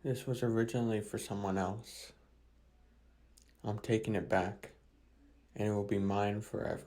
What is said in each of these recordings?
This was originally for someone else. I'm taking it back, and it will be mine forever.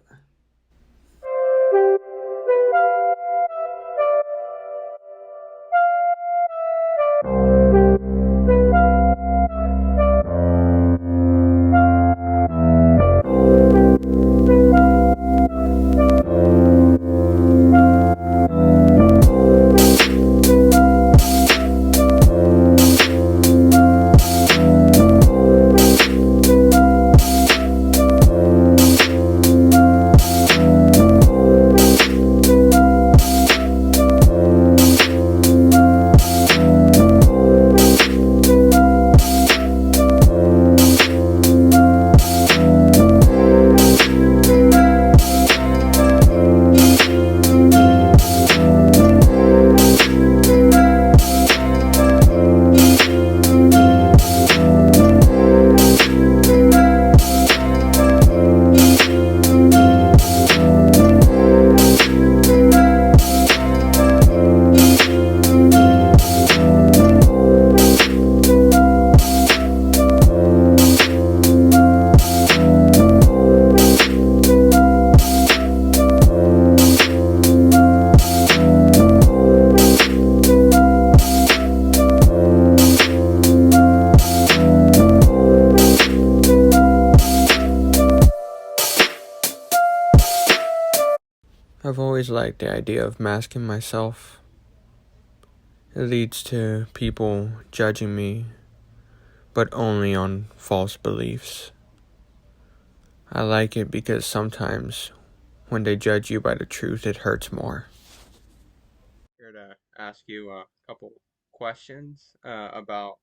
I've always liked the idea of masking myself. It leads to people judging me, but only on false beliefs. I like it because sometimes when they judge you by the truth, it hurts more. Here to ask you a couple questions about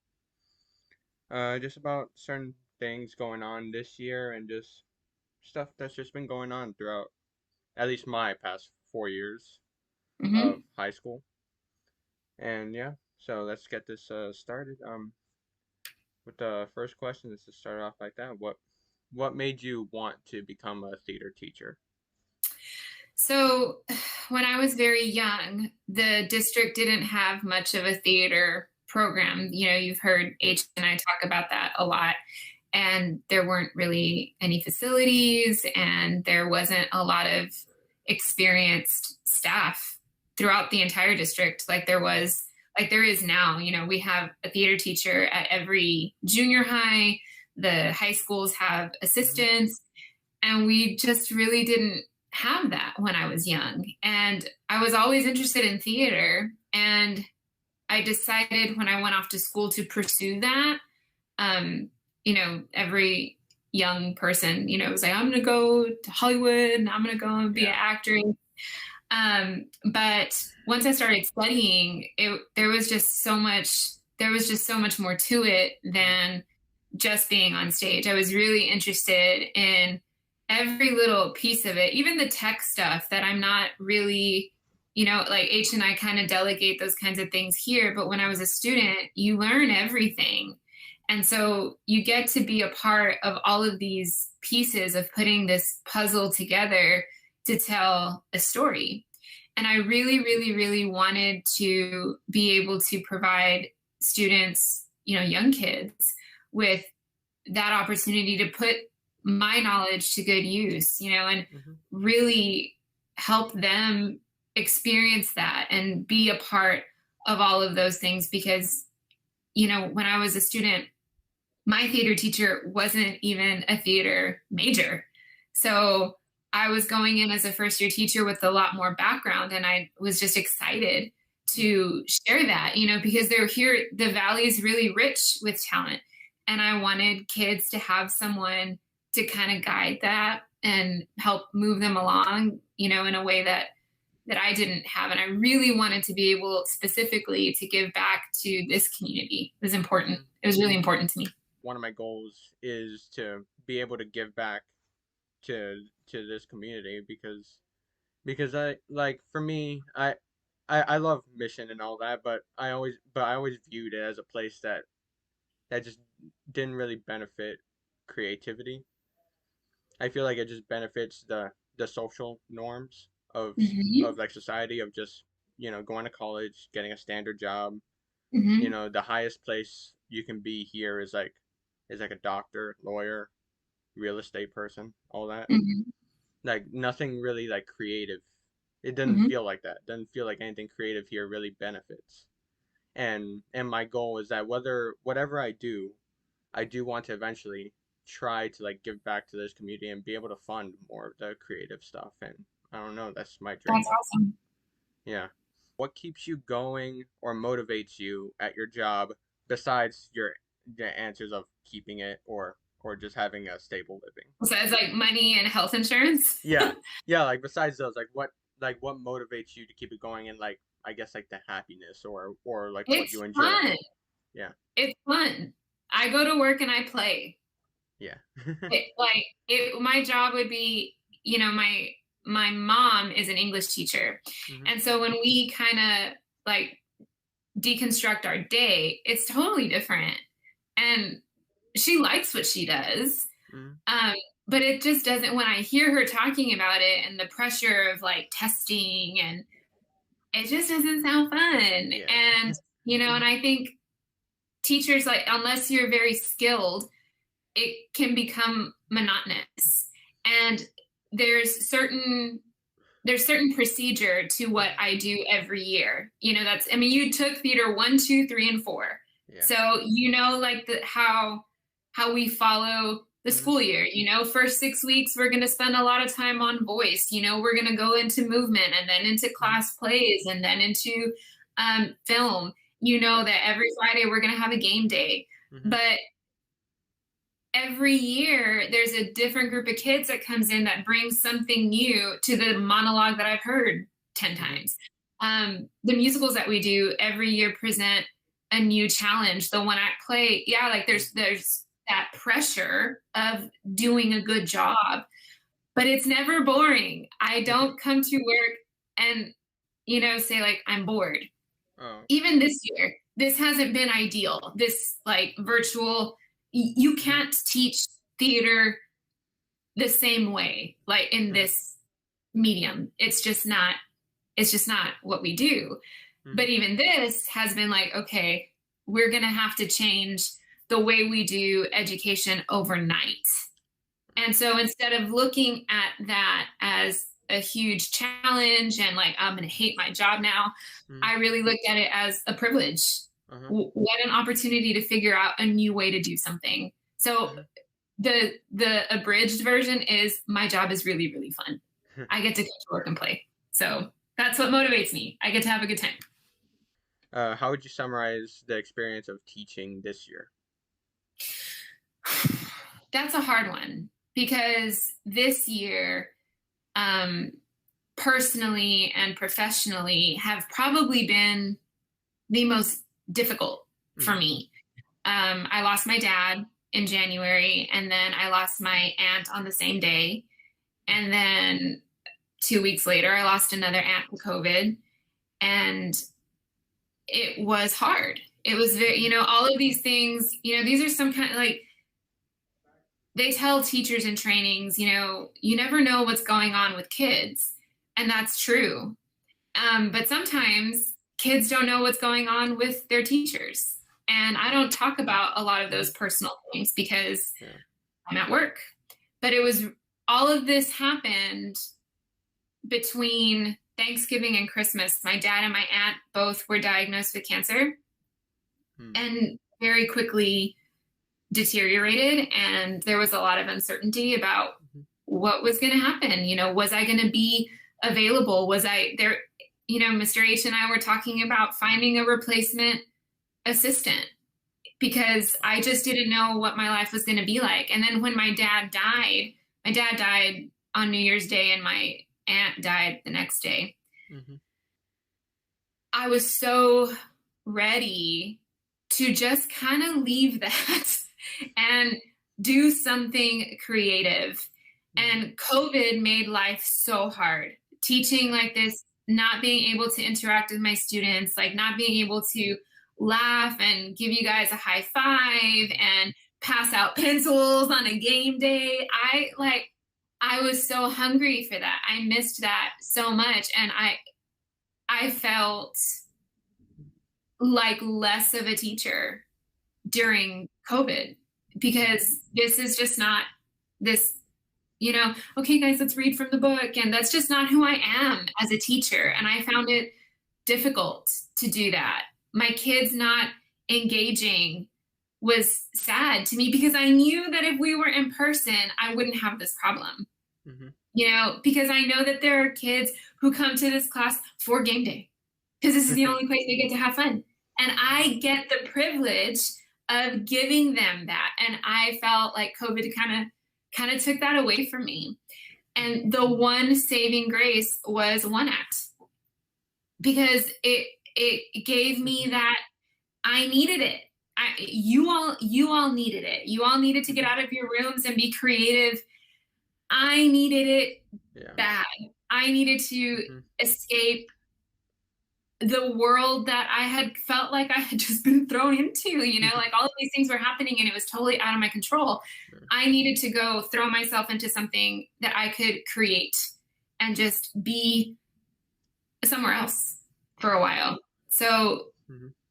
just about certain things going on this year and just stuff that's just been going on throughout at least my past 4 years of hmm high school. And yeah, so let's get this started. With the first question, let's just start off like that. What made you want to become a theater teacher? So, when I was very young, the district didn't have much of a theater program. You've heard H and I talk about that a lot. And there weren't really any facilities, and there wasn't a lot of experienced staff throughout the entire district like there is now. We have a theater teacher at every junior high. The high schools have Hmm. assistants, and we just really didn't have that when I was young. And I was always interested in theater. And I decided when I went off to school to pursue that. Every young person, was like, I'm going to go to Hollywood and I'm going to go and be an Yeah. actress. But once I started studying, there was just so much more to it Hmm. than just being on stage. I was really interested in every little piece of it, even the tech stuff that I'm not really, like H and I kind of delegate those kinds of things here. But when I was a student, you learn everything. And so you get to be a part of all of these pieces of putting this puzzle together to tell a story. And I really, really, really wanted to be able to provide students, young kids, with that opportunity to put my knowledge to good use, and Hmm. really help them experience that and be a part of all of those things. Because, when I was a student, my theater teacher wasn't even a theater major. So I was going in as a first year teacher with a lot more background, and I was just excited to share that, because they're here, the valley is really rich with talent. And I wanted kids to have someone to kind of guide that and help move them along, in a way that I didn't have. And I really wanted to be able specifically to give back to this community. It was important. Hmm. It was really important to me. One of my goals is to be able to give back to this community because I like for me I love mission and all that, but I always viewed it as a place that just didn't really benefit creativity. I feel like it just benefits the social norms Mhm. of like society of just going to college, getting a standard job, You Mhm. know, the highest place you can be here is like a doctor, lawyer, real estate person, all that. Mhm. Like nothing really like creative. It doesn't Mhm. feel like that. It doesn't feel like anything creative here really benefits. And my goal is that whatever I do want to eventually try to like give back to this community and be able to fund more of the creative stuff. And I don't know, that's my That's dream. awesome. Yeah. What keeps you going or motivates you at your job besides your the answers of keeping it or just having a stable living? So it's like money and health insurance. Yeah. Yeah, like besides those, like what motivates you to keep it going and like I guess like the happiness or like what It's you enjoy. fun. Yeah. It's fun. I go to work and I play. Yeah. My job would be, my mom is an English teacher. Mhm. And so when we kind of like deconstruct our day, it's totally different. And she likes what she does. Mhm. Um, but it just doesn't, when I hear her talking about it and the pressure of like testing, and it just doesn't sound fun. Yeah. And I think teachers, like, unless you're very skilled, it can become monotonous. And there's certain there's certain procedure to what Mhm. I do every year. You took theater one, two, three, and four. Yeah. So like how we follow the Mhm. school year. First 6 weeks we're gonna spend a lot of time on voice. We're gonna go into movement and then into Mhm. class plays and then into film. Yeah. That every Friday we're gonna have a game day. Mhm. But every year there's a different group of kids that comes in that brings something new to the monologue that I've heard 10 Mhm. times. The musicals that we do every year present a new challenge. The one act play, yeah, like Mhm. there's that pressure of doing a good job, but it's never boring. I don't come to work and say like I'm bored. Oh. Even this year, this hasn't been ideal. This like virtual, you Mhm. can't teach theater the same way, like in Mhm. this medium. It's just not what we do. But Mhm. even this has been like, okay, we're going to have to change the way we do education overnight. And so instead of looking at that as a huge challenge and like, I'm going to hate my job now, Mhm. I really looked at it as a privilege. Uh-huh. What an opportunity to figure out a new way to do something. So Mhm. the abridged version is my job is really, really fun. I get to go to work and play. So that's what motivates me. I get to have a good time. How would you summarize the experience of teaching this year? That's a hard one because this year, um, personally and professionally, have probably been the most difficult for Mhm. me. I lost my dad in January, and then I lost my aunt on the same day. And then 2 weeks later, I lost another aunt to COVID. And it was hard. It was very, Mhm. all of these things, these are some kind of like, they tell teachers in trainings, you never know what's going on with kids. And that's true. But sometimes kids don't know what's going on with their teachers. And I don't talk about a lot of those Mhm. personal things because Yeah. I'm at work. But it was all of this happened between Thanksgiving and Christmas. My dad and my aunt both were diagnosed with cancer Mhm. and very quickly deteriorated. And there was a lot of uncertainty about Mhm. what was going to happen. Was I going to be available? Was I there? Mr. H and I were talking about finding a replacement assistant because I just didn't know what my life was going to be like. And then when my dad died on New Year's Day and my aunt died the next day. Mhm. I was so ready to just kind of leave that and do something creative. Mhm. And COVID made life so hard. Teaching Yeah. like this, not being able to interact with my students, like not being able to laugh and give you guys a high five Mhm. and pass out pencils on a game day. I was so hungry for that. I missed that so much. And I felt like less of a teacher during COVID because this is just not this, okay, guys, let's read from the book. And that's just not who I am as a teacher. And I found it difficult to do that. My kids not engaging was sad to me because I knew that if we were in person, I wouldn't have this problem. Mm-hmm. Because I know that there are kids who come to this class for game day because this is the only place they get to have fun. And I get the privilege of giving them that. And I felt like COVID kind of took that away from me. And the one saving grace was One Act because it gave me that I needed it. You all needed it. You all needed to get out of your rooms and be creative. I needed it bad. I needed to escape the world that I had felt like I had just been thrown into, like all of these things were happening and it was totally out of my control. I needed to go throw myself into something that I could create and just be somewhere else for a while. So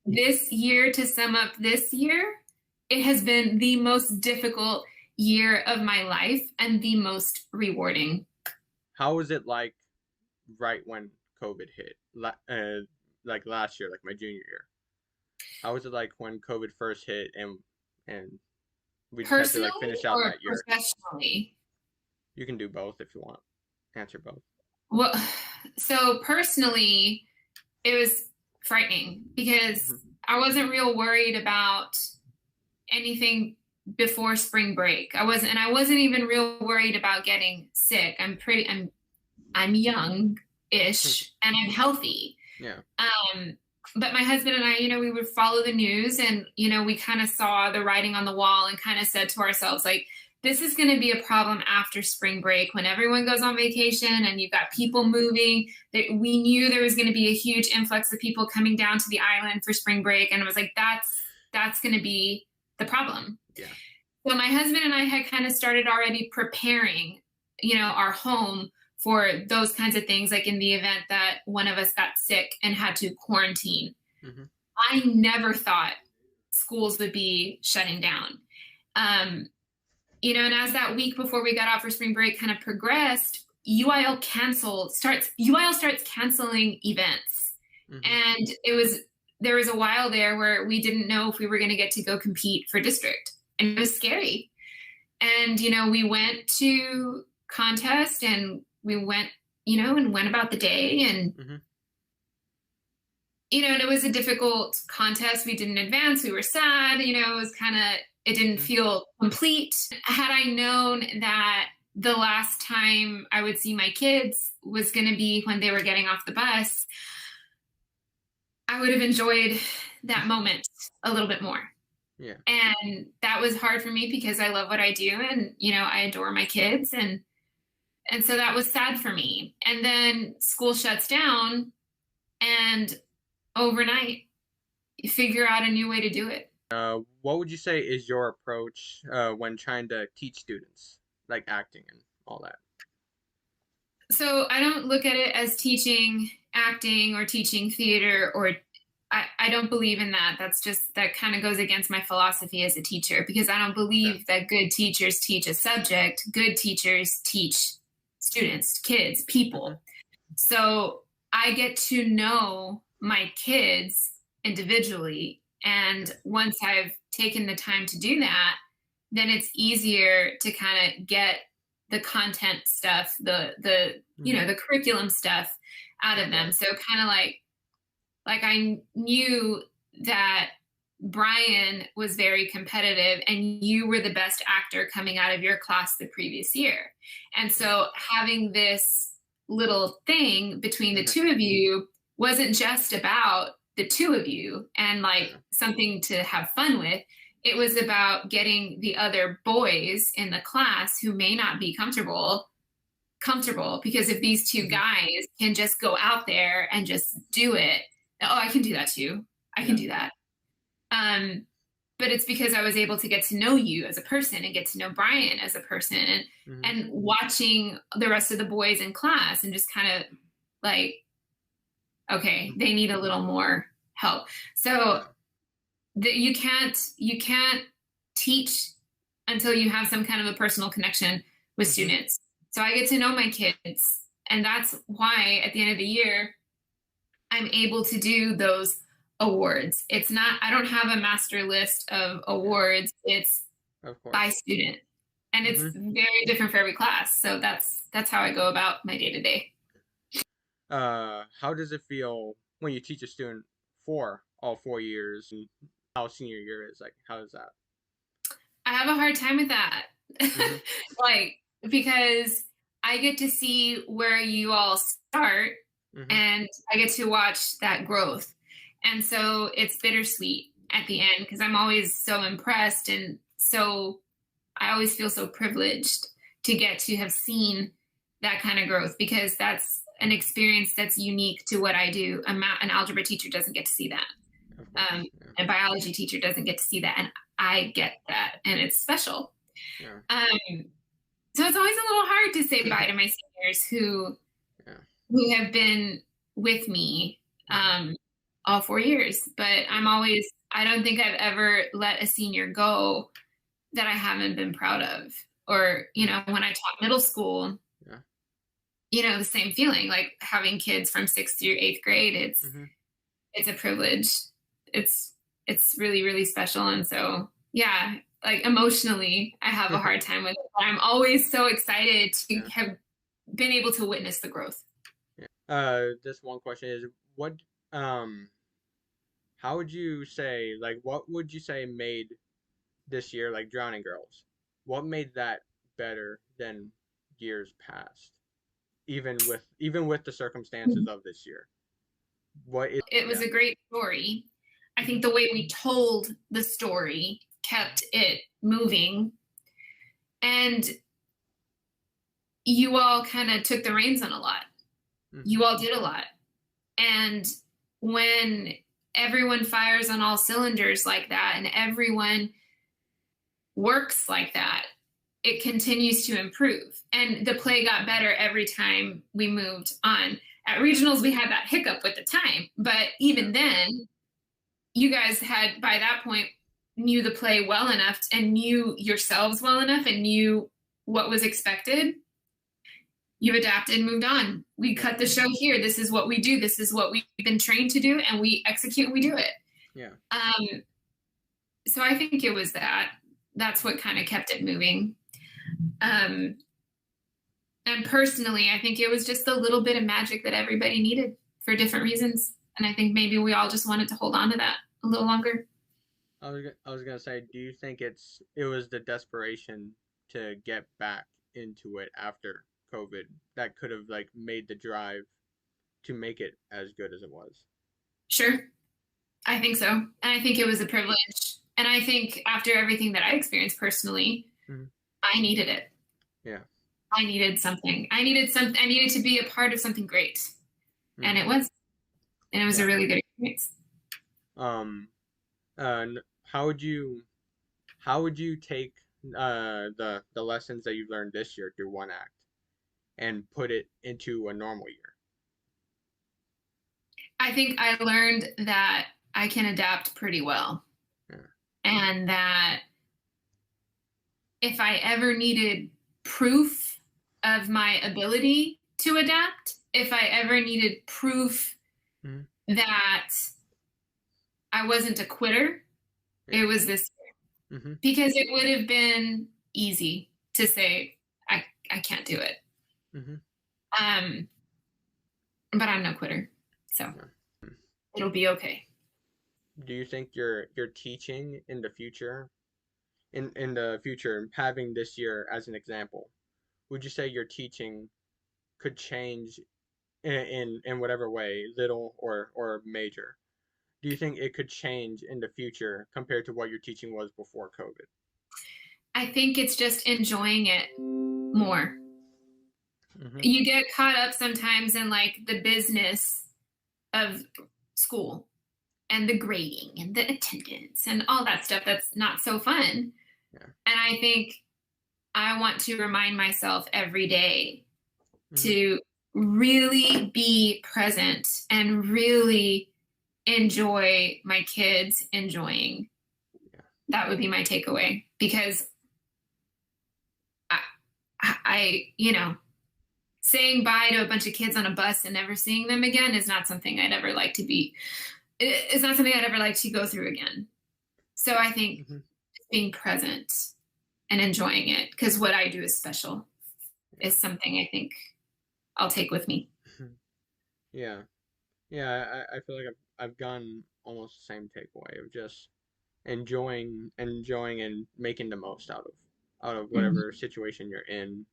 this year, to sum up this year, it has been the most difficult year of my life and the most rewarding. How was it like right when COVID hit? Like last year, like my junior year. How was it like when COVID first hit and we just had to like finish out that year? Professionally? You can do both if you want. Answer both. Well, so personally, it was frightening because I wasn't real worried about anything before spring break. I wasn't even real worried about getting sick. I'm young-ish and I'm healthy. Yeah. But my husband and I, we would follow the news and, we kind of saw the writing on the wall and kind of said to ourselves, like, this is going to be a problem after spring break when everyone goes on vacation and you've got people moving. That we knew there was going to be a huge influx of people coming down to the island for spring break. And it was like, that's going to be the problem. Yeah. So my husband and I had kind of started already preparing, our home for those kinds of things, like in the event that one of us got sick and had to quarantine. I never thought schools would be shutting down. And as that week before we got off for spring break kind of progressed, UIL starts canceling events. And there was a while there where we didn't know if we were going to get to go compete for district. And it was scary. And, we went to contest and we went, and went about the day and, and it was a difficult contest. We didn't advance. We were sad, it was it didn't feel complete. Had I known that the last time I would see my kids was going to be when they were getting off the bus, I would have enjoyed that moment a little bit more. Yeah. And that was hard for me because I love what I do and, I adore my kids. And so that was sad for me. And then school shuts down and overnight you figure out a new way to do it. What would you say is your approach when trying to teach students, like acting and all that? So I don't look at it as teaching acting or teaching theater, or I don't believe in that. That kind of goes against my philosophy as a teacher, because I don't believe that good teachers teach a subject. Good teachers teach students, kids, people. So I get to know my kids individually. And once I've taken the time to do that, then it's easier to kind of get the content stuff, the the curriculum stuff out of them. So kind of like I knew that Brian was very competitive and you were the best actor coming out of your class the previous year. And so having this little thing between the two of you wasn't just about the two of you and like something to have fun with. It was about getting the other boys in the class who may not be comfortable, because if these two guys can just go out there and just do it, I can do that too. I can do that. But it's because I was able to get to know you as a person and get to know Brian as a person and watching the rest of the boys in class and just kind of like, okay, they need a little more help. So Yeah. you can't teach until you have some kind of a personal connection with Mm-hmm. students. So I get to know my kids, and that's why at the end of the year I'm able to do those awards. It's not, I don't have a master list of Yeah. awards. It's Of by course. student. And it's Mm-hmm. very different for every class. So that's how I go about my day to day. How does it feel when you teach a student for all 4 years and how senior year is? Like, how is that? I have a hard time with that. Mm-hmm. Like, because I get to see where you all start Mm-hmm. and I get to watch that growth. And so it's bittersweet at the end because I'm always so impressed, and so I always feel so privileged to get to have seen that kind of growth, because that's an experience that's unique to what I do. An algebra teacher doesn't get to see that. Of course. Yeah. A biology teacher doesn't get to see that, and I get that, and it's special. Yeah. Um, so it's always a little hard to say bye to my seniors Yeah. who have been with me Mm-hmm. all 4 years. But Yeah. I don't think I've ever let a senior go that I haven't been proud of. Or, Mm-hmm. when I taught middle school, Yeah. the same feeling, like having kids from sixth through eighth grade, Mm-hmm. it's a privilege. It's it's really, really special. And so, yeah, like emotionally, I have a hard time with it. But I'm always so excited to Yeah. have been able to witness the growth. Yeah. Just one question is what um how would you say like what would you say made this year like Drowning Girls? What made that better than years past? Even with the circumstances of this year. What is It was yeah. a great story. I Mm-hmm. think the way we told the story kept it moving. And you all kind of took the reins on a lot. Mm-hmm. You all did a lot. And when everyone fires on all cylinders like that and everyone works like that, it continues to improve. And the play got better every time we moved on. At regionals, we had that hiccup with the time. But Yeah. even then, you guys had, by that point, knew the play well enough and knew yourselves well enough and knew what was expected. You adapted and moved on. We Yeah. cut the show here. This is what we do. This is what we've been trained to do, and we execute and we do it. Yeah. So I think it was that. That's what kind of kept it moving. Um, and personally, I think it was just a little bit of magic that everybody needed for different reasons. And I think maybe we all just wanted to hold on to that a little longer. I was gonna say, do you think it was the desperation to get back into it after COVID that could have like made the drive to make it as good as it was? Sure. I think so. And I think it was a privilege. And I think after everything that I experienced personally, Mm-hmm. I needed it. Yeah. I needed something. I needed to be a part of something great. And Mm-hmm. it was. And it was a Yeah. really good experience. Um. How would you take the lessons that you've learned this year through one act and put it into a normal year? I think I learned that I can adapt pretty well. Yeah. And that if I ever needed proof of my ability to adapt, if I ever needed proof Mm-hmm. that I wasn't a quitter, Yeah. it was this year. Mm-hmm. Because it would have been easy to say, I can't do it. Mm-hmm. Um, but I'm no quitter. So Yeah. it'll be okay. Do you think your teaching in the future, in the future, having this year as an example, would you say your teaching could change in whatever way, little or major? Do you think it could change in the future compared to what your teaching was before COVID? I think it's just enjoying it more. Mm-hmm. You get caught up sometimes in like the business of school and the grading and the attendance and all that stuff that's not so fun. Yeah. And I think I want to remind myself every day Mm-hmm. to really be present and really enjoy my kids enjoying. That would be my takeaway, because I saying bye to a bunch of kids on a bus and never seeing them again is not something I'd ever like to be. It's not something I'd ever like to go through again. So I think being present and enjoying it, because what I do is special, is something I think I'll take with me. Yeah. I feel like I've gone almost the same takeaway of just enjoying and making the most out of whatever situation you're in,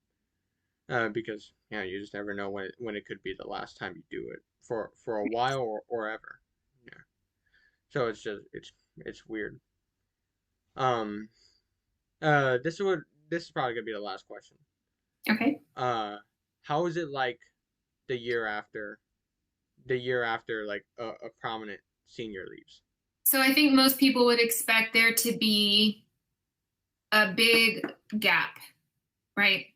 because you just never know when it could be the last time you do it for a while or ever. Yeah. So it's weird. Um. This is probably gonna be the last question. Okay. How is it like the year after like a prominent senior leaves? So I think most people would expect there to be a big gap, right?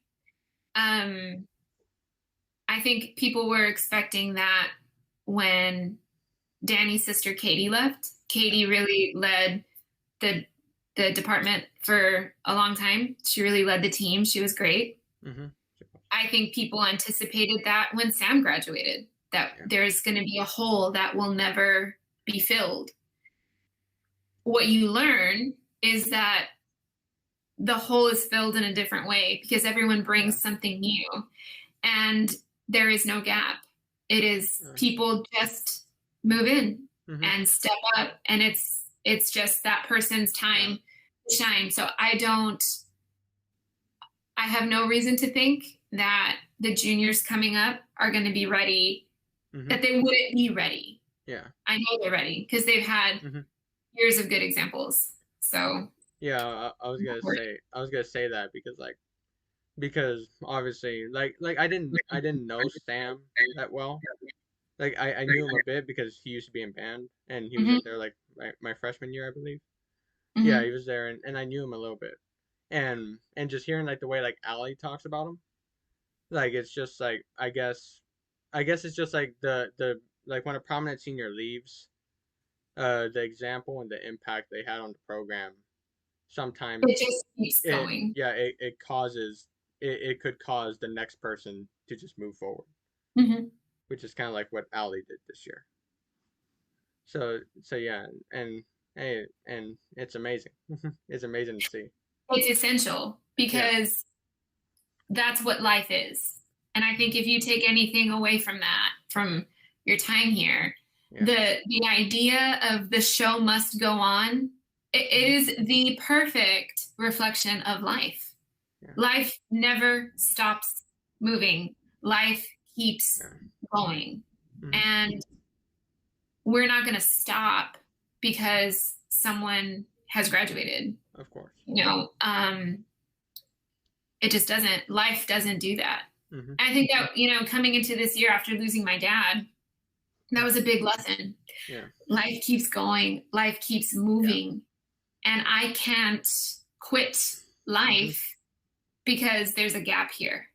I think people were expecting that when Danny's sister Katie left. Katie really led the department for a long time. She really led the team. She was great. I think people anticipated that when Sam graduated, that there's going to be a hole that will never be filled. What you learn is that the hole is filled in a different way, because everyone brings something new, and there is no gap. It is people just move in and step up, and it's just that person's time to shine. So I have no reason to think that the juniors coming up are going to be ready, that they wouldn't be ready. Yeah. I know they're ready, because they've had years of good examples. So yeah, I was gonna say that because obviously like I didn't know Sam that well. Like I knew him a bit because he used to be in band, and he was there like my freshman year, I believe. Yeah, he was there, and I knew him a little bit, and just hearing like the way like Allie talks about him, like it's just like I guess it's just like the like when a prominent senior leaves, the example and the impact they had on the program, sometimes it just keeps going. It could cause the next person to just move forward, which is kind of like what Allie did this year. So yeah, and it's amazing. It's amazing to see. It's essential, because that's what life is. And I think if you take anything away from that, from your time here, the idea of the show must go on, it is the perfect reflection of life. Life never stops moving. Life keeps going. And we're not going to stop because someone has graduated. Of course. It just doesn't. Life doesn't do that. I think that, coming into this year after losing my dad, that was a big lesson. Life keeps going. Life keeps moving. And I can't quit life because there's a gap here.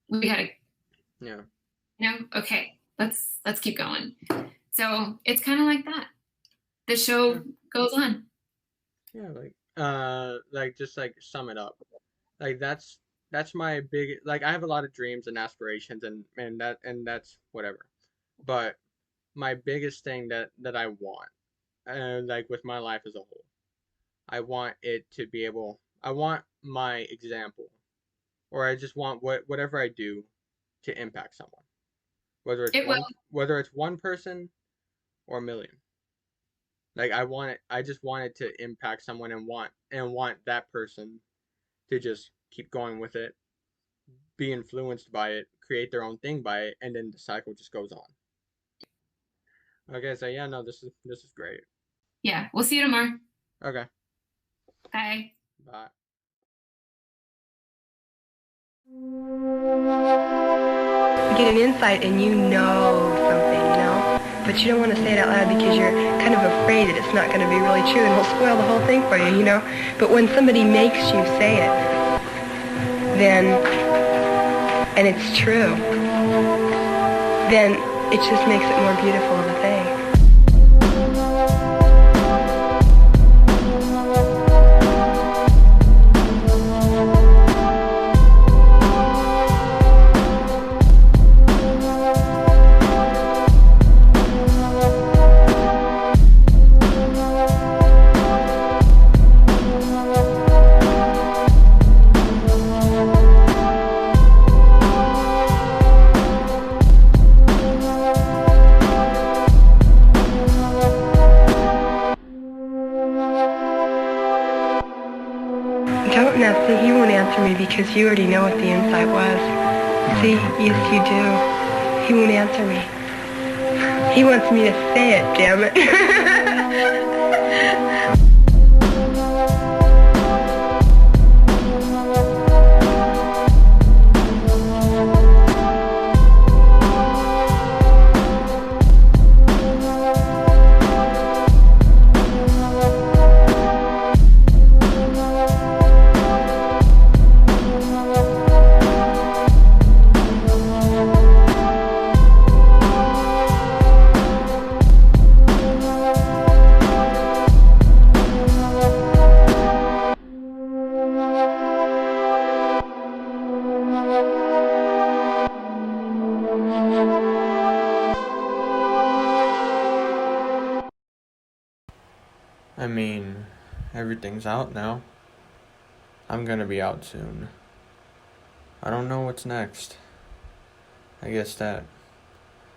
We got to, okay, let's keep going. So it's kind of like that. The show goes on. Yeah, like just like sum it up. Like that's my big, like I have a lot of dreams and aspirations and that's whatever. But my biggest thing that I want, like with my life as a whole, I want it to be able, I want my example, or I just want whatever I do to impact someone, whether it's one person or a million. Like I just want it to impact someone, and want that person to just keep going with it, be influenced by it, create their own thing by it, and then the cycle just goes on. Okay, so yeah, no, this is great. Yeah, we'll see you tomorrow. Okay. Bye. Bye. You get an insight and you know something, but you don't want to say it out loud because you're kind of afraid that it's not going to be really true and it'll spoil the whole thing for you, But when somebody makes you say it, then, and it's true, then it just makes it more beautiful of a thing. Don't now. See, he won't answer me because you already know what the insight was. See, yes, you do. He won't answer me. He wants me to say it, damn it. I mean, everything's out now. I'm gonna be out soon. I don't know what's next. I guess that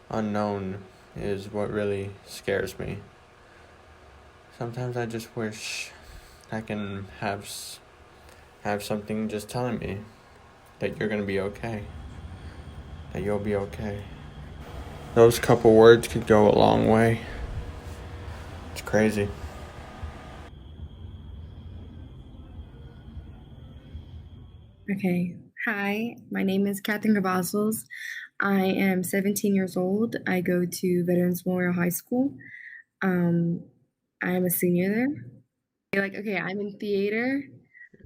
unknown is what really scares me. Sometimes I just wish I can have something just telling me that you're gonna be okay. That you'll be okay. Those couple words could go a long way. It's crazy. Okay. Hi, my name is Catherine Cavazos. I am 17 years old. I go to Veterans Memorial High School. I'm a senior there. Okay, I'm in theater.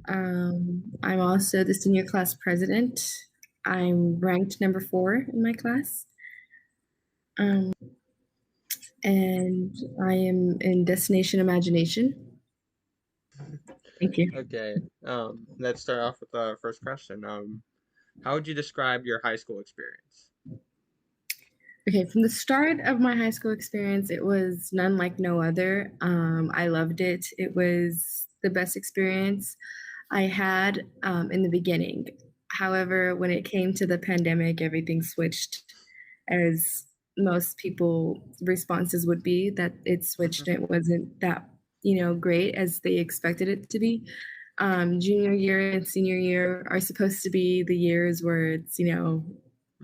I'm also the senior class president. I'm ranked number 4 in my class. And I am in Destination Imagination. Thank you. Okay. Let's start off with the first question. How would you describe your high school experience? Okay, from the start of my high school experience, it was none like no other. I loved it. It was the best experience I had in the beginning. However, when it came to the pandemic, everything switched, as most people responses would be that it switched and it wasn't that great as they expected it to be. Junior year and senior year are supposed to be the years where it's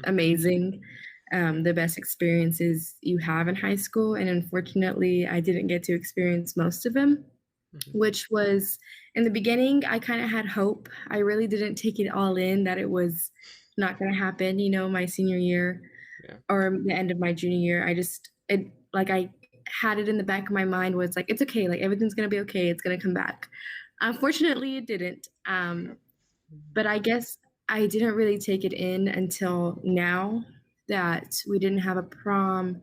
amazing, the best experiences you have in high school, and unfortunately I didn't get to experience most of them. Which was, in the beginning, I kind of had hope. I really didn't take it all in that it was not going to happen, my senior year. Yeah. Or the end of my junior year. I had it in the back of my mind was like, it's okay, like everything's going to be okay, it's going to come back. Unfortunately, it didn't. But I guess I didn't really take it in until now that we didn't have a prom.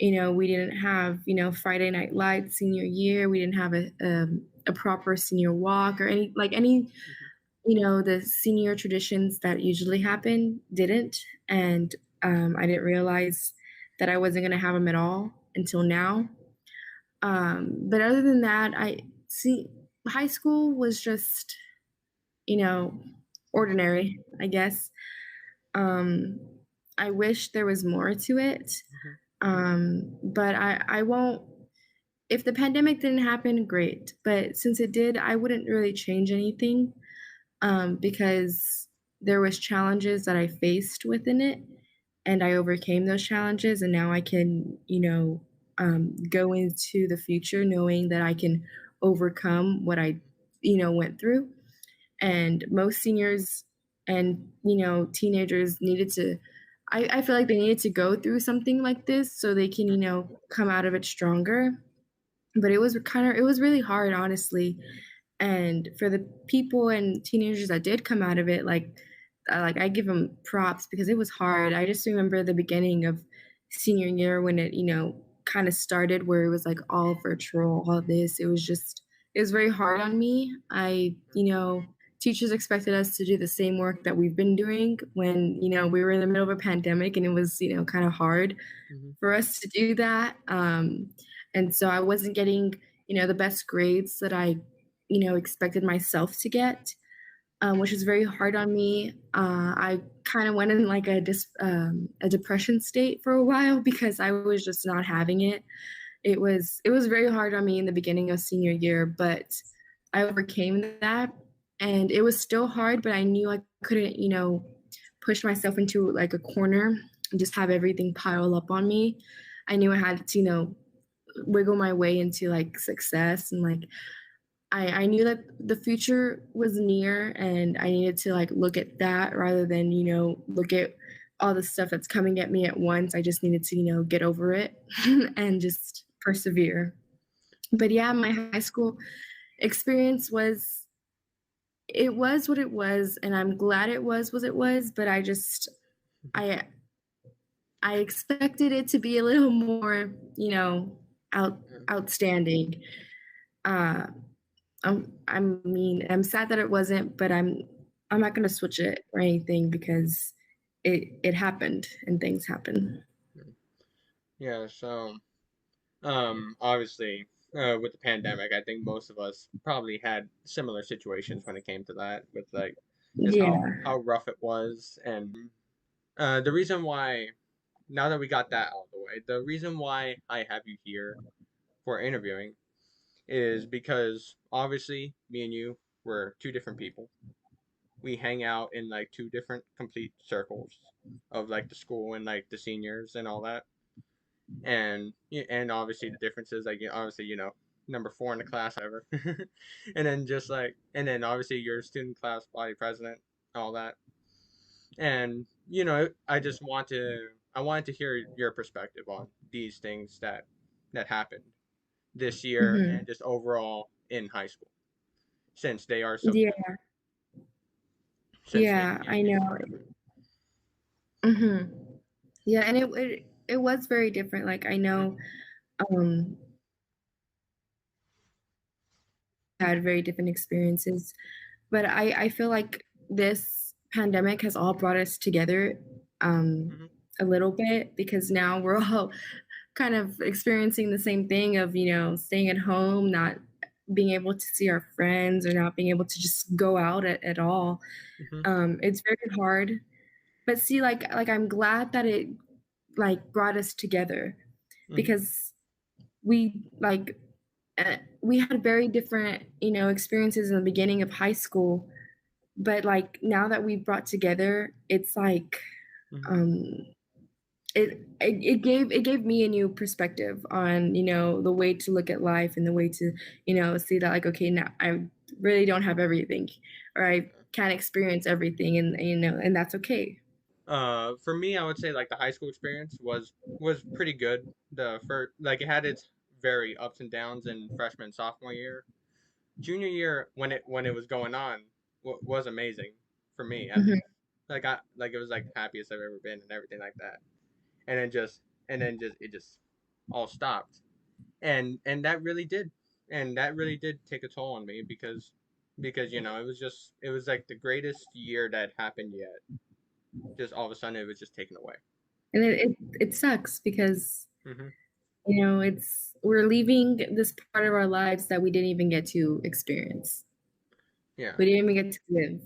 We didn't have, Friday Night Lights senior year. We didn't have a proper senior walk or any, the senior traditions that usually happen didn't. And I didn't realize that I wasn't going to have them at all until now. But other than that, high school was just, ordinary, I guess. I wish there was more to it. But I won't, if the pandemic didn't happen, great. But since it did, I wouldn't really change anything, because there was challenges that I faced within it, and I overcame those challenges, and now I can, go into the future knowing that I can overcome what I, went through. And most seniors and, teenagers needed to, I feel like they needed to go through something like this so they can, come out of it stronger. But it was really hard, honestly. And for the people and teenagers that did come out of it, I give them props because it was hard. I just remember the beginning of senior year when it, kind of started, where it was like all virtual, all this. It was very hard on me. Teachers expected us to do the same work that we've been doing when, we were in the middle of a pandemic, and it was, kind of hard for us to do that. And so I wasn't getting, the best grades that I, expected myself to get, which was very hard on me. I kind of went in like a depression state for a while because I was just not having it. It was very hard on me in the beginning of senior year, but I overcame that. and it was still hard, but I knew I couldn't, push myself into like a corner and just have everything pile up on me. I knew I had to, wiggle my way into like success, and like I knew that the future was near, and I needed to like look at that rather than, look at all the stuff that's coming at me at once. I just needed to, get over it and just persevere. But yeah, my high school experience was what it was, and I'm glad it was what it was, but I I expected it to be a little more, outstanding. Uh I'm sad that it wasn't, but I'm not gonna switch it or anything because it happened and things happen. Yeah, so obviously, with the pandemic, I think most of us probably had similar situations when it came to that, with like just Yeah. how rough it was. And the reason why, now that we got that out of the way, the reason why I have you here for interviewing is because obviously me and you were two different people. We hang out in like two different complete circles of like the school and like the seniors and all that. And obviously the differences, like, obviously, number four in the class, whatever. And then just like, and then obviously your student class body president, all that. And I wanted to hear your perspective on these things that happened this year and Mhm. just overall in high school, since they are so Yeah, different, since they yeah, yeah, I they are know. so different. Mhm. Yeah, and it was very different. Like I know Hmm. um had very different experiences, but I feel like this pandemic has all brought us together Hmm. a little bit because now we're all kind of experiencing the same thing of, staying at home, not being able to see our friends or not being able to just go out at all. Hmm. It's very hard. But see, like I'm glad that it like brought us together Hmm. because we like we had very different, experiences in the beginning of high school, but like now that we brought together, it's like Hmm. um it gave me a new perspective on, the way to look at life and the way to, see that like, okay, now I really don't have everything, or I can't experience everything, and and that's okay. For me, I would say like the high school experience was pretty good. The first, like, it had its very ups and downs in freshman and sophomore year. Junior year, when it was going on, was amazing for me, at Hmm. least. Like it was like the happiest I've ever been and everything like that. And then just it just all stopped. And that really did take a toll on me, because it was like the greatest year that happened yet. Just all of a sudden it was just taken away. And it sucks because, Hmm. it's we're leaving this part of our lives that we didn't even get to experience. Yeah. We didn't even get to live.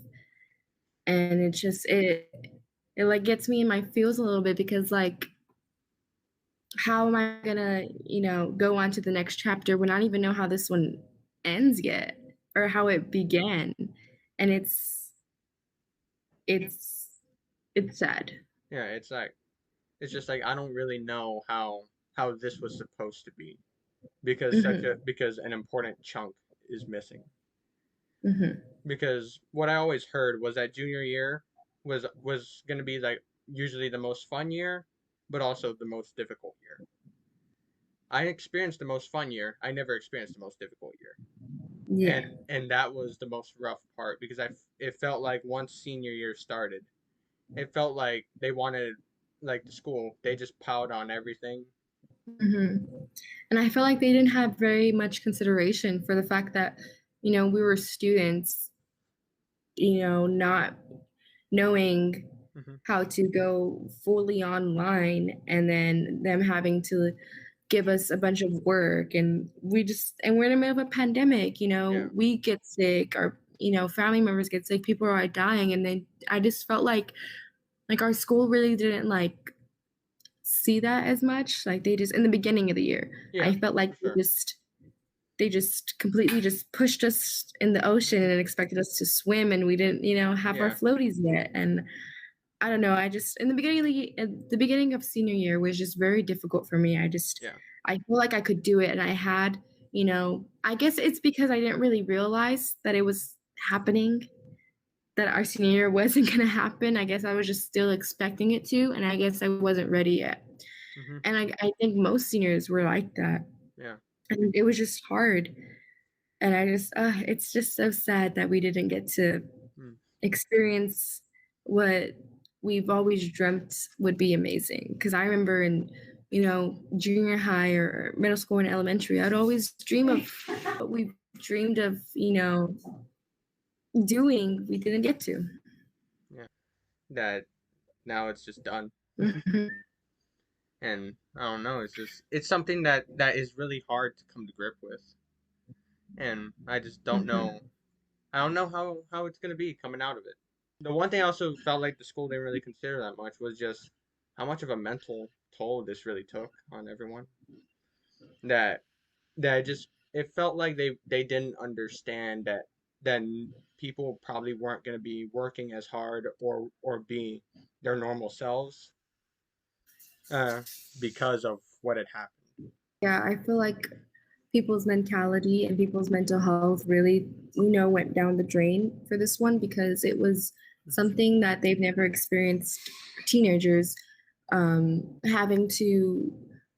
And it's just it like gets me in my feels a little bit because like how am I gonna, go on to the next chapter when I don't even know how this one ends yet or how it began? And it's it's sad. Yeah, it's just like I don't really know how this was supposed to be, because Hmm. an important chunk is missing. Hmm. Because what I always heard was that junior year was going to be like usually the most fun year, but also the most difficult year. I experienced the most fun year. I never experienced the most difficult year. Yeah. And that was the most rough part, because it felt like once senior year started, it felt like they wanted, like, the school, they just piled on everything. Hmm. And I felt like they didn't have very much consideration for the fact that, we were students, not knowing Hmm. how to go fully online, and then them having to give us a bunch of work, and we're in the middle of a pandemic, Yeah. we get sick, or family members get sick, people are dying, and then I just felt like our school really didn't like see that as much. Like they just in the beginning of the year, I Yeah, felt like for they sure. they just completely just pushed us in the ocean and expected us to swim, and we didn't, have our Yeah. floaties yet. And I don't know. I just in the beginning of the beginning of senior year was just very difficult for me. Yeah. I feel like I could do it, and I had, I guess it's because I didn't really realize that it was happening, that our senior year wasn't going to happen. I guess I was just still expecting it to, and I guess I wasn't ready yet. Mm-hmm. And I think most seniors were like that. Yeah. And it was just hard. And it's just so sad that we didn't get to experience what we've always dreamt would be amazing. Because I remember in, junior high or middle school and elementary, I'd always dream of what we dreamed of, doing. We didn't get to. Yeah. That now it's just done. And I don't know, it's something that is really hard to come to grip with. And I just don't know. I don't know how it's gonna be coming out of it. The one thing I also felt like the school didn't really consider that much was just how much of a mental toll this really took on everyone. That just it felt like they didn't understand that then people probably weren't going to be working as hard or be their normal selves uh, because of what had happened. Yeah, I feel like people's mentality and people's mental health really, went down the drain for this one because it was something that they've never experienced. Teenagers having to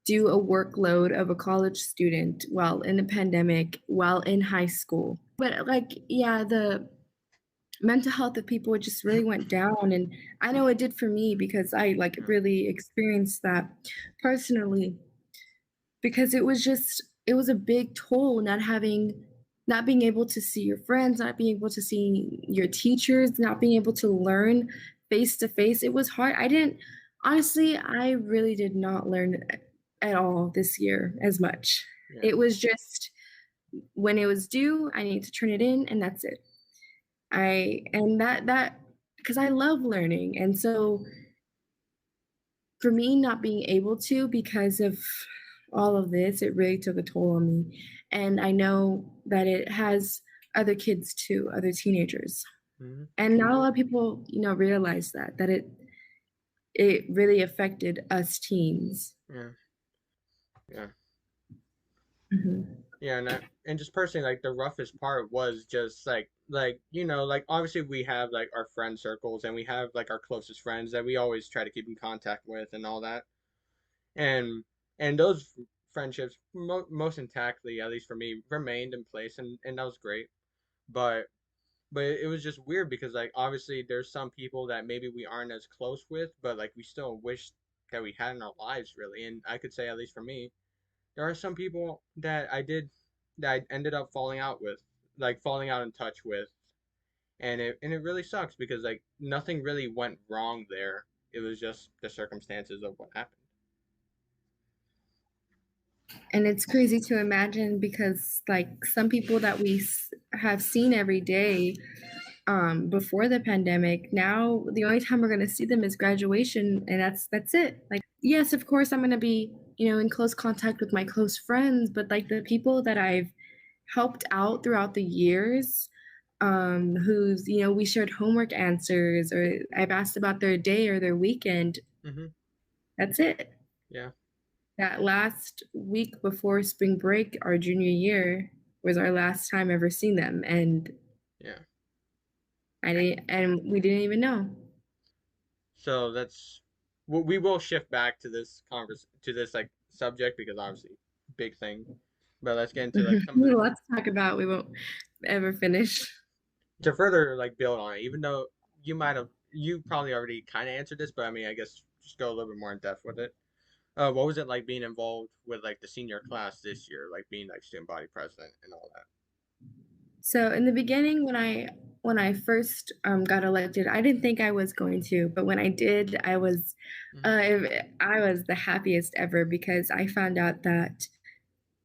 do a workload of a college student while in a pandemic, while in high school. But the mental health of people just really went down, and I know it did for me because I really experienced that personally, because it was a big toll not being able to see your friends, not being able to see your teachers, not being able to learn face to face. It was hard. I really did not learn at all this year as much. Yeah. It was just when it was due, I need to turn it in, and that's it. Because I love learning, and so for me not being able to because of all of this, it really took a toll on me. And I know that it has other kids too, other teenagers. And not a lot of people, realize that it really affected us teens. Yeah. Yeah. Mm-hmm. Yeah, and just personally, like the roughest part was just like obviously we have like our friend circles and we have like our closest friends that we always try to keep in contact with and all that, and those friendships most intactly, at least for me, remained in place, and that was great. But it was just weird because like obviously there's some people that maybe we aren't as close with, but like we still wish that we had in our lives really. And I could say, at least for me, there are some people that I ended up falling out with, like falling out in touch with, and it really sucks because like nothing really went wrong there. It was just the circumstances of what happened. And it's crazy to imagine because like some people that we have seen every day before the pandemic, now the only time we're going to see them is graduation, and that's it. Like, yes, of course I'm going to be, in close contact with my close friends, but like the people that I've helped out throughout the years, who's, we shared homework answers, or I've asked about their day or their weekend. That's it. Yeah. That last week before spring break, our junior year, was our last time ever seeing them, and yeah, and we didn't even know. So we will shift back to this like subject because obviously big thing. But let's get into like some of the, Let's talk about, we won't ever finish. To further like build on it, even though you probably already kind of answered this, but I mean I guess just go a little bit more in depth with it. What was it like being involved with like the senior class this year, like being like student body president and all that? So in the beginning, when I first got elected, I didn't think I was going to, but when I did, I was the happiest ever because I found out that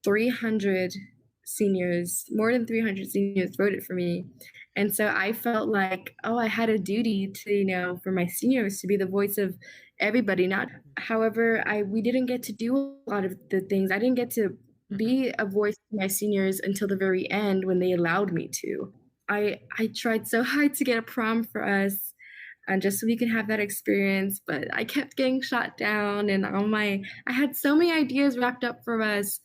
300 seniors, more than 300 seniors voted for me. And so I felt like, oh, I had a duty to, for my seniors to be the voice of everybody. However, we didn't get to do a lot of the things. I didn't get to Mhm. be a voice to my seniors until the very end when they allowed me to. I tried so hard to get a prom for us and just so we could have that experience, but I kept getting shot down and I had so many ideas wrapped up for us.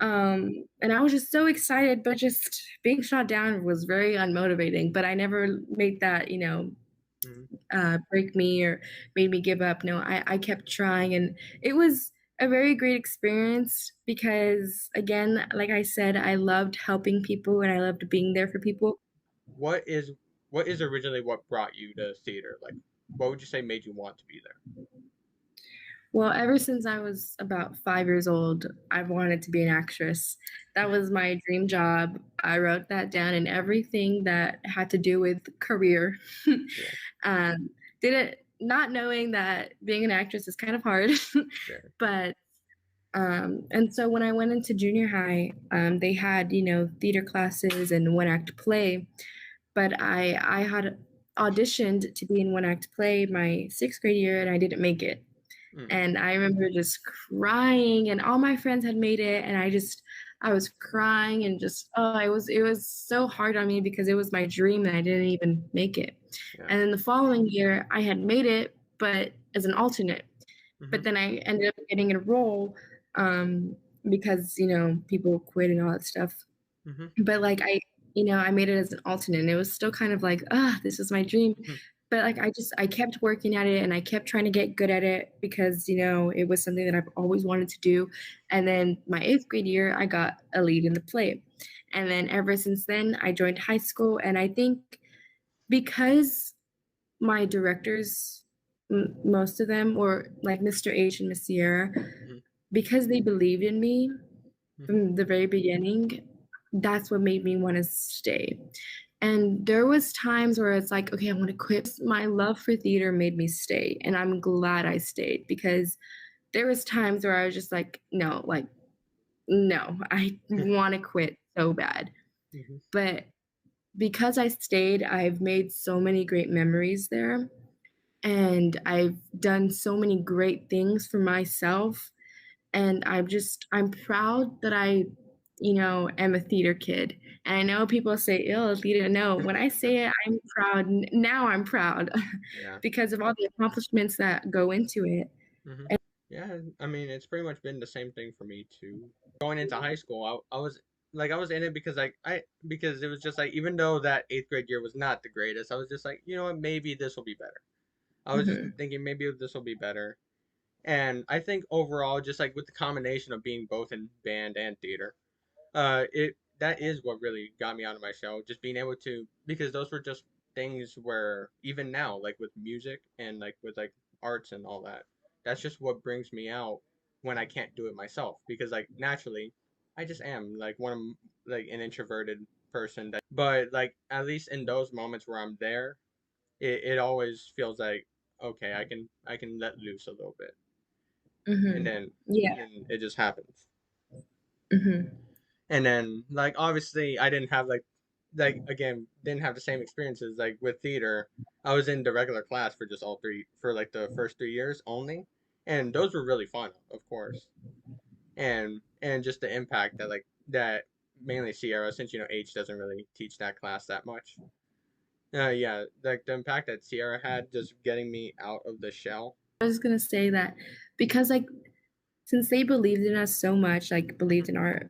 And I was just so excited, but just being shot down was very unmotivating. But I never made that, Mhm. break me or made me give up. No, I kept trying, and it was a very great experience because, again, like I said, I loved helping people and I loved being there for people. What is what is originally what brought you to theater? Like, what would you say made you want to be there? Well, ever since I was about 5 years old, I've wanted to be an actress. That was my dream job. I wrote that down in everything that had to do with career. Yeah, um, did it not knowing that being an actress is kind of hard, sure. but and so when I went into junior high, they had theater classes and one act play, but I had auditioned to be in one act play my sixth grade year and I didn't make it. Mm. And I remember just crying and all my friends had made it and I was crying and just it was so hard on me because it was my dream and I didn't even make it. Yeah. And then the following year I had made it but as an alternate. Mhm. But then I ended up getting a role because people quit and all that stuff. Mhm. But like I made it as an alternate and it was still kind of like, this is my dream. Mhm. But like I kept working at it and I kept trying to get good at it because it was something that I've always wanted to do. And then my eighth grade year I got a lead in the play. And then ever since then I joined high school and I think because my directors, most of them, or like Mr. H and Miss Sierra, Mhm. because they believed in me Mhm. from the very beginning, that's what made me want to stay. And there was times where it's like, okay, I want to quit. My love for theater made me stay, and I'm glad I stayed because there was times where I was just like, no, I want to quit so bad. Mhm. But because I stayed, I've made so many great memories there, and I've done so many great things for myself. And I'm proud that I am a theater kid. And I know people say, ill theater. No, when I say it, I'm proud. Now I'm proud Yeah. because of all the accomplishments that go into it. Mhm. Yeah, I mean, it's pretty much been the same thing for me too. Going into high school, I was like I was in it because I because it was just like even though that eighth grade year was not the greatest, I was just like, you know what, maybe this will be better. I was just Hmm. thinking maybe this will be better. And I think overall, just like with the combination of being both in band and theater, it that is what really got me out of my shell. Just being able to because those were just things where even now, like with music and like with like arts and all that, that's just what brings me out when I can't do it myself. Because like naturally, I just am like one of like an introverted person that, but like at least in those moments where I'm there, it always feels like okay, I can let loose a little bit, and Hmm. then Yeah. and it just happens. Hmm. And then like obviously I didn't have like again didn't have the same experiences like with theater. I was in the regular class for just all three for like the first 3 years only, and those were really fun, of course. And just the impact that like that mainly Sierra, since H doesn't really teach that class that much. Yeah, like the impact that Sierra had just getting me out of the shell. I was gonna say that because like since they believed in us so much, like believed in our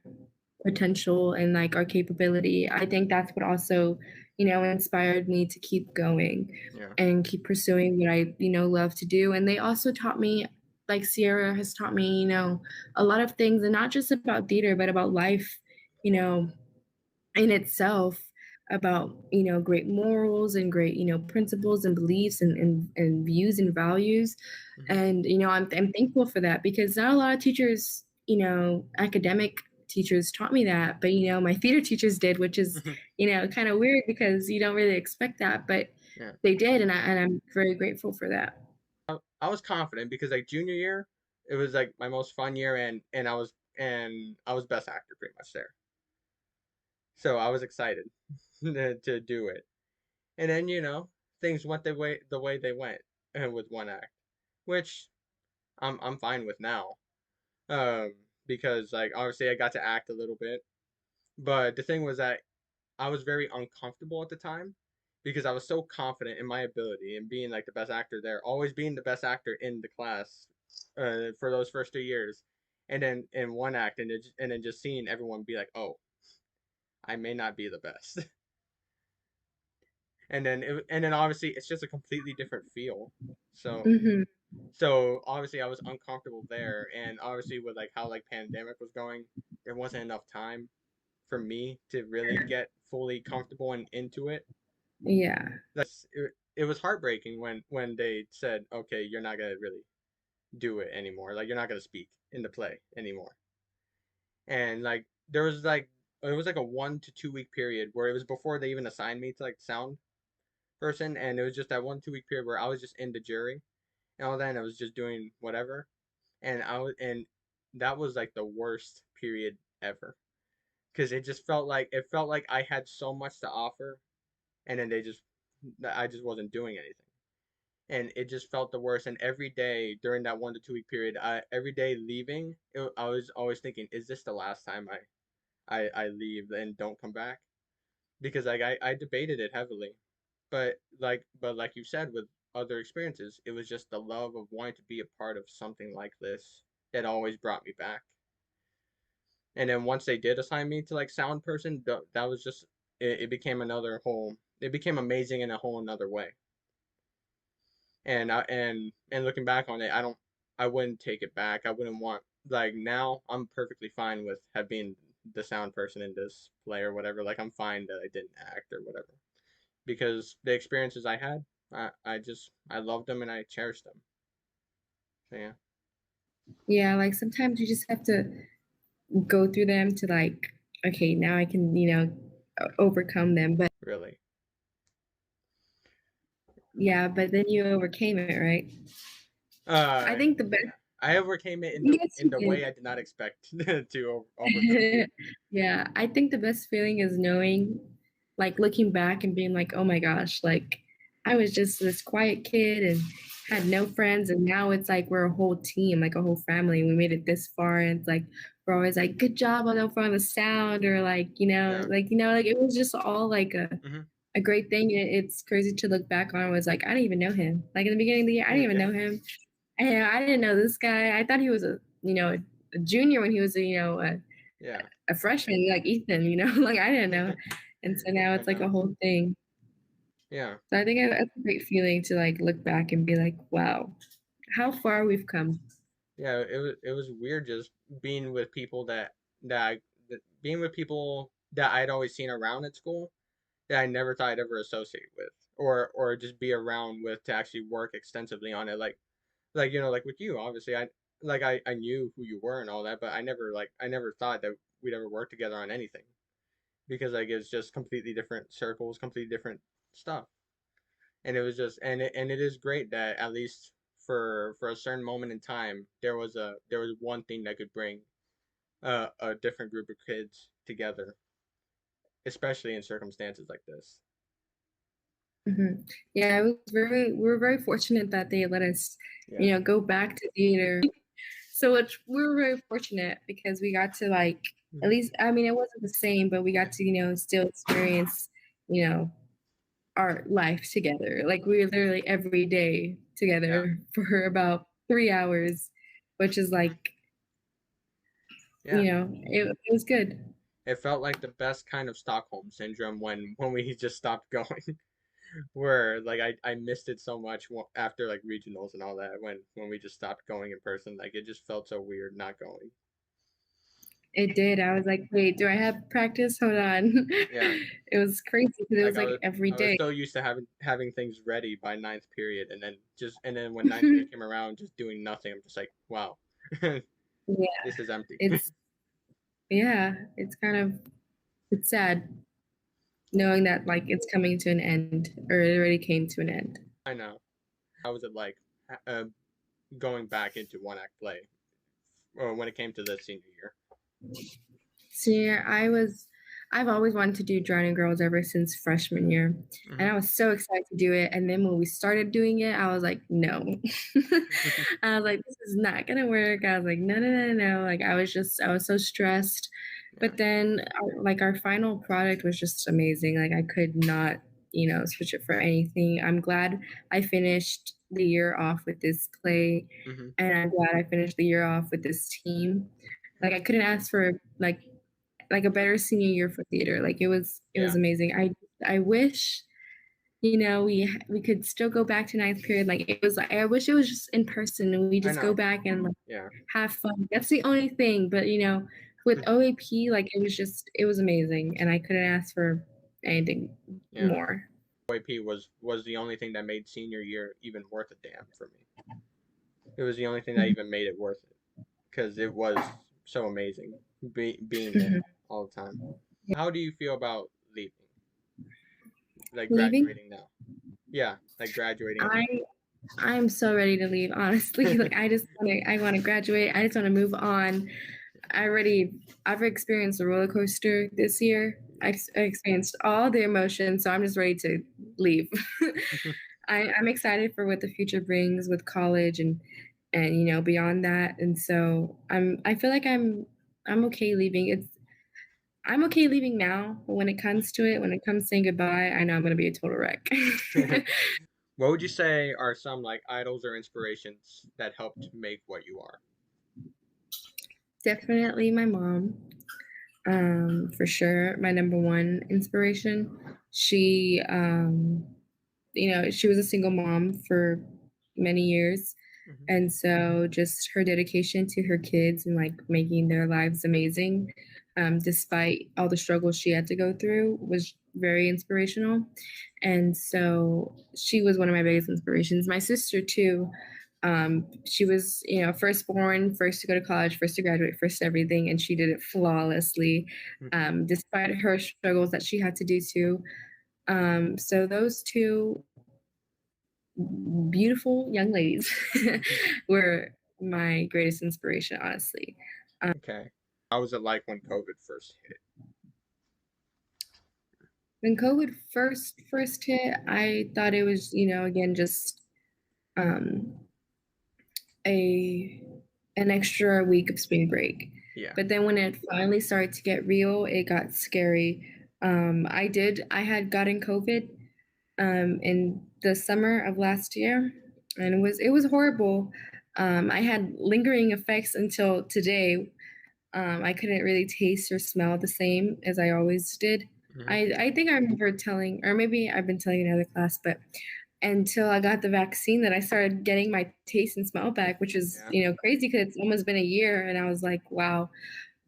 potential and like our capability, I think that's what also, inspired me to keep going Yeah. and keep pursuing what I, love to do. And they also taught me, like Sierra has taught me, a lot of things and not just about theater, but about life, you know, in itself about great morals and great principles and beliefs and views and values. Hmm. And I'm thankful for that because not a lot of teachers, academic teachers taught me that, but my theater teachers did, which is kind of weird because you don't really expect that, but Yeah. they did, and I'm very grateful for that. I was confident because like junior year, it was like my most fun year, and I was best actor pretty much there. So I was excited to do it. And then things went the way they went with one act, which I'm fine with now. Um, because like obviously I got to act a little bit, but the thing was that I was very uncomfortable at the time because I was so confident in my ability and being like the best actor there, always being the best actor in the class for those first 2 years, and then in one act and then just seeing everyone be like, oh, I may not be the best, and then obviously it's just a completely different feel. So Hmm. so obviously I was uncomfortable there, and obviously with like how like pandemic was going, there wasn't enough time for me to really get fully comfortable and into it. Yeah. It was heartbreaking when they said, okay, you're not gonna really do it anymore. Like you're not gonna speak in the play anymore. And like there was like it was like a 1 to 2 week period where it was before they even assigned me to like sound person, and it was just that 1 2 week period where I was just in the jury and all that, and I was just doing whatever, and that was like the worst period ever because it felt like I had so much to offer, and then I just wasn't doing anything, and it just felt the worst. And every day during that 1 to 2 week period, every day leaving, I was always thinking, is this the last time I leave and don't come back? Because like I debated it heavily, but like you said with other experiences, it was just the love of wanting to be a part of something like this that always brought me back. And then once they did assign me to like sound person, that was just it became another whole. It became amazing in a whole another way. And looking back on it, I wouldn't take it back. I wouldn't want like now I'm perfectly fine with have being the sound person in this play or whatever. Like I'm fine that I didn't act or whatever because the experiences I had, I loved them and I cherished them. So yeah, Yeah, like sometimes you just have to go through them to like, okay, now I can, overcome them. But really. yeah, but then you overcame it, right? I think the best, Yeah, I overcame it yes, in you the way I did. did not expect to overcome it. Yeah, I think the best feeling is knowing, like looking back and being like, oh my gosh, like I was just this quiet kid and had Yeah, no friends, and now it's like we're a whole team, like a whole family. We made it this far, and it's like we're always like, good job on the sound, or yeah, like it was just all like hmm a great thing. It's crazy to look back on. It was like I didn't even know him. Like in the beginning of the year, I didn't even yeah, know him. And I didn't know this guy. I thought he was a junior when he was yeah. a freshman, like Ethan. Like I didn't know. And so now I it's like a know. whole thing. Yeah, So I think it's a great feeling to like look back and be like, wow, how far we've come. yeah. It was weird just being with people that I being with people that I'd always seen around at school that I never thought I'd ever associate with or just be around with to actually work extensively on it. Like like with you, obviously I knew who you were and all that, but I never thought that we'd ever work together on anything because like it's just completely different circles, completely different stuff. And it was just and it is great that at least for a certain moment in time there was one thing that could bring a different group of kids together, especially in circumstances like this. Hmm. Yeah, we were very fortunate that they let us, Yeah. go back to theater. So we were very fortunate because we got to like, at Hmm. least, I mean, it wasn't the same, but we got to, still experience, you know, our life together. Like we were literally every day Yeah. together for about 3 hours, which is like, Yeah. it was good. It felt like the best kind of Stockholm syndrome when we just stopped going. Where like I missed it so much after like regionals and all that when we just stopped going in person. Like it just felt so weird not going. It did. I was like, wait, do I have practice? Hold on. Yeah. It was crazy because it Like was like every I was day. so used to having things ready by ninth period, and then when ninth period came around, just doing nothing. I'm just like, wow, Yeah, this is empty. it's yeah, it's kind of it's sad knowing that like it's coming to an end or it already came to an end. I know. How was it like uh, going back into one act play when it came to the senior year? Senior, I've always wanted to do Drowning Girls ever since freshman year. And I was so excited to do it. And then when we started doing it, I was like, no. I was like, this is not gonna work. I was like, no, no, no, no. Like I was so stressed. But then like our final product was just amazing. Like I could not, switch it for anything. I'm glad I finished the year off with this play, and I'm glad I finished the year off with this team. Like I couldn't ask for like a better senior year for theater. Like it was amazing. I wish we could still go back to ninth period. Like it was I wish it was just in person and we just go back and have fun. That's the only thing. But with OAP, like it was amazing, and I couldn't ask for anything more. OAP was the only thing that made senior year even worth a damn for me. It was the only thing that even made it worth it, because it was so amazing being there all the time. How do you feel about leaving? Like graduating now? Yeah, like graduating. I'm so ready to leave, honestly. Like I want to graduate. I just want to move on. I've experienced a roller coaster this year. I experienced all the emotions, so I'm just ready to leave. I'm excited for what the future brings with college and beyond that. And so I feel like I'm okay leaving. I'm okay leaving now, but when it comes to saying goodbye, I know I'm gonna be a total wreck. What would you say are some like idols or inspirations that helped make what you are? Definitely my mom. For sure, my number one inspiration. She she was a single mom for many years. And so just her dedication to her kids and like making their lives amazing, despite all the struggles she had to go through, was very inspirational. And so she was one of my biggest inspirations. My sister too. She was, firstborn, first to go to college, first to graduate, first everything, and she did it flawlessly, despite her struggles that she had to do too. So those two beautiful young ladies were my greatest inspiration, honestly. Okay. How was it like when COVID first hit? When COVID first hit, I thought it was, again, just an extra week of spring break. Yeah. But then when it finally started to get real, it got scary. I had gotten COVID in the summer of last year, and it was horrible. I had lingering effects until today. I couldn't really taste or smell the same as I always did. I think I remember telling, or maybe I've been telling another class, but until I got the vaccine that I started getting my taste and smell back, which is, crazy because it's almost been a year. And I was like, wow.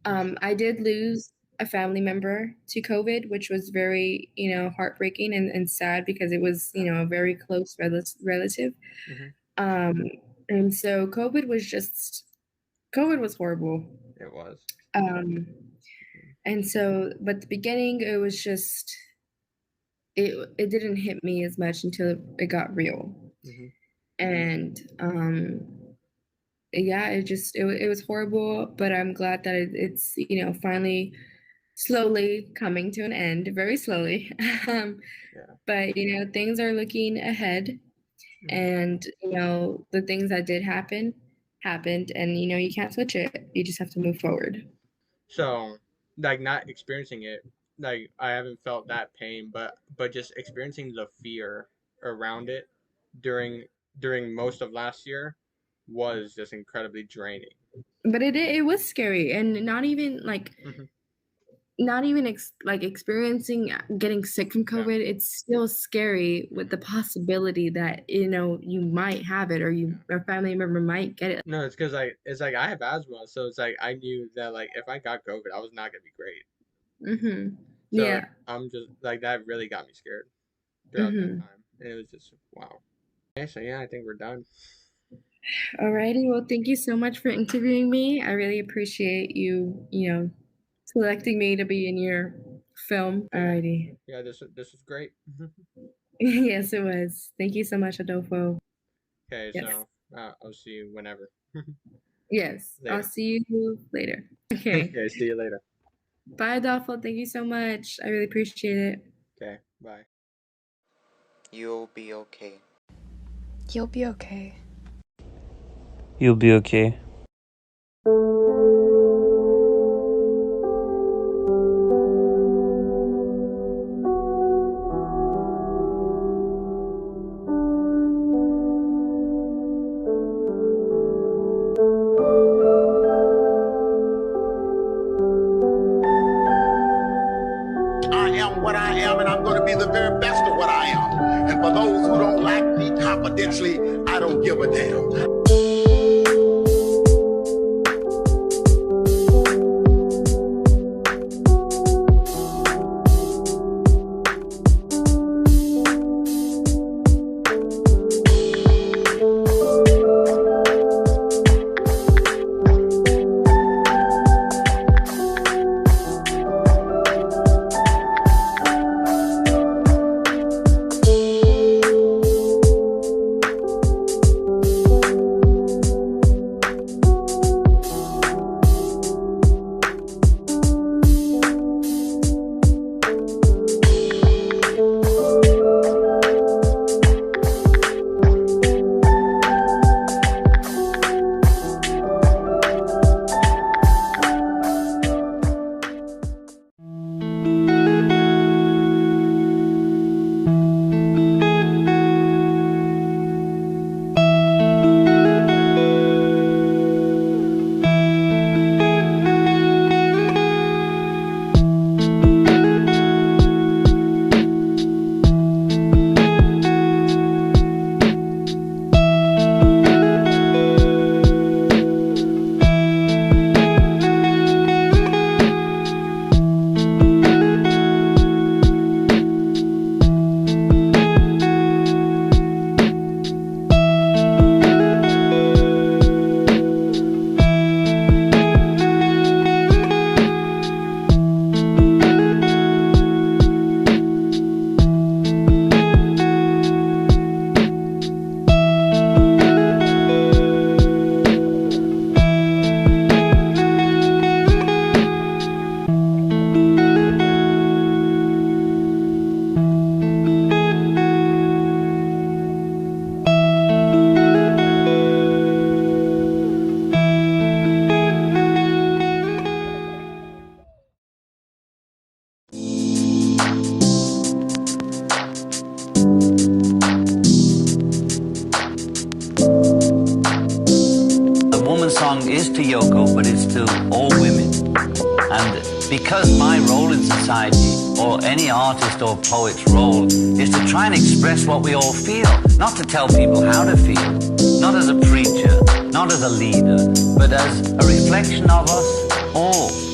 I did lose a family member to COVID, which was very, heartbreaking and sad because it was, a very close relative. And so COVID was horrible. It was. And so, but the beginning, it was just, it didn't hit me as much until it got real. And, yeah, it was horrible, but I'm glad that it's, finally slowly coming to an end, very slowly. But, things are looking ahead, and, the things that did happen happened, and, you can't switch it. You just have to move forward. So, like, not experiencing it, like, I haven't felt that pain, but just experiencing the fear around it during most of last year was just incredibly draining. But it was scary, and not even like experiencing getting sick from COVID. It's still scary with the possibility that you might have it, or a family member might get it. No, it's because it's like I have asthma, so it's like I knew that like if I got COVID, I was not gonna be great. So I'm just like that really got me scared throughout that time, and it was just wow. Okay, so yeah, I think we're done. Alrighty, well, thank you so much for interviewing me. I really appreciate you, selecting me to be in your film. Alrighty. Yeah, this was great. Yes, it was. Thank you so much, Adolfo. Okay, yes. So I'll see you whenever. Yes, later. I'll see you later. Okay. Okay, see you later. Bye, Adolfo. Thank you so much. I really appreciate it. Okay, bye. You'll be okay. You'll be okay. You'll be okay. I am what I am, and I'm going to be the very best of what I am. And for those who don't like me confidentially, I don't give a damn. Song is to Yoko, but it's to all women. And because my role in society, or any artist or poet's role, is to try and express what we all feel, not to tell people how to feel, not as a preacher, not as a leader, but as a reflection of us all.